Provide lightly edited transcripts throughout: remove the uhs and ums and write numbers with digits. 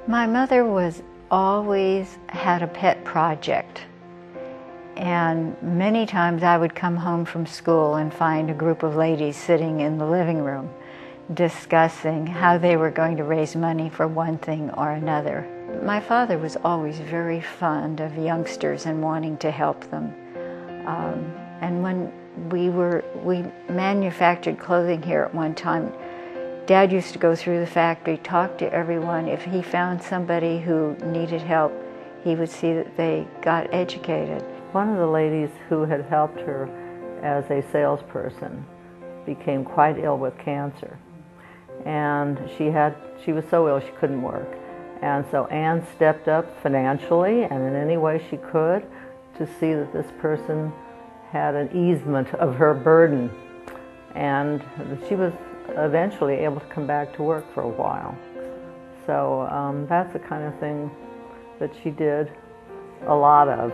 My mother was always had a pet project, and many times I would come home from school and find a group of ladies sitting in the living room discussing how they were going to raise money for one thing or another. My father was always very fond of youngsters and wanting to help them. And when we manufactured clothing here at one time, Dad used to go through the factory, talk to everyone. If he found somebody who needed help, he would see that they got educated. One of the ladies who had helped her as a salesperson became quite ill with cancer. And she was so ill she couldn't work. And so Anne stepped up financially and in any way she could to see that this person had an easement of her burden. And she was eventually able to come back to work for a while. So that's the kind of thing that she did a lot of.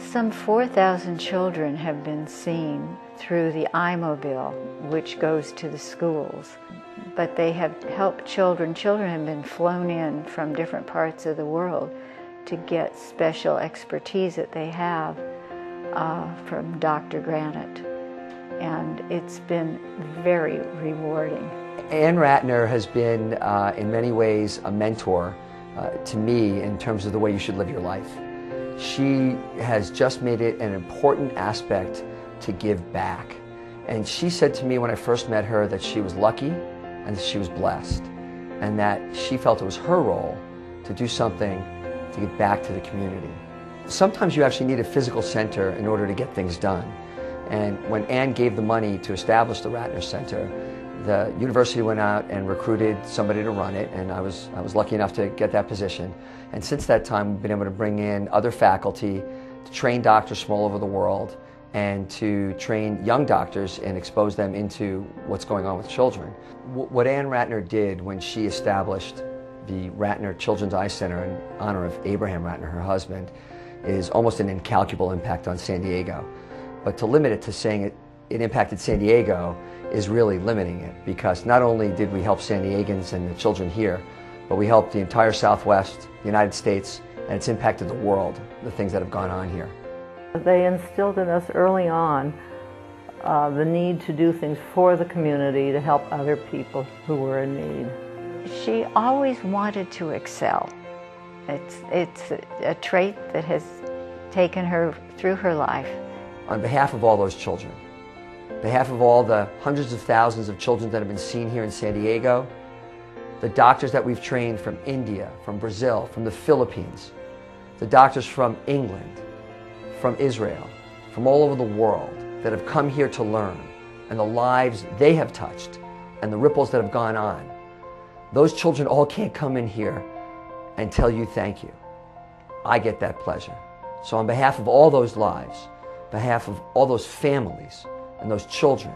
Some 4,000 children have been seen through the iMobile, which goes to the schools. But they have helped children. Children have been flown in from different parts of the world to get special expertise that they have from Dr. Granite. And it's been very rewarding. Ann Ratner has been, in many ways, a mentor to me in terms of the way you should live your life. She has just made it an important aspect to give back. And she said to me when I first met her that she was lucky and that she was blessed, and that she felt it was her role to do something to give back to the community. Sometimes you actually need a physical center in order to get things done. And when Ann gave the money to establish the Ratner Center, the university went out and recruited somebody to run it, and I was lucky enough to get that position. And since that time, we've been able to bring in other faculty to train doctors from all over the world and to train young doctors and expose them into what's going on with children. What Ann Ratner did when she established the Ratner Children's Eye Center in honor of Abraham Ratner, her husband, is almost an incalculable impact on San Diego. But to limit it to saying it impacted San Diego is really limiting it, because not only did we help San Diegans and the children here, but we helped the entire Southwest, the United States, and it's impacted the world, the things that have gone on here. They instilled in us early on the need to do things for the community to help other people who were in need. She always wanted to excel. It's a trait that has taken her through her life. On behalf of all those children, on behalf of all the hundreds of thousands of children that have been seen here in San Diego, the doctors that we've trained from India, from Brazil, from the Philippines, the doctors from England, from Israel, from all over the world that have come here to learn, and the lives they have touched, and the ripples that have gone on, those children all can't come in here and tell you thank you. I get that pleasure. So on behalf of all those lives, on behalf of all those families and those children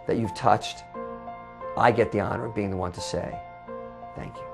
that you've touched, I get the honor of being the one to say thank you.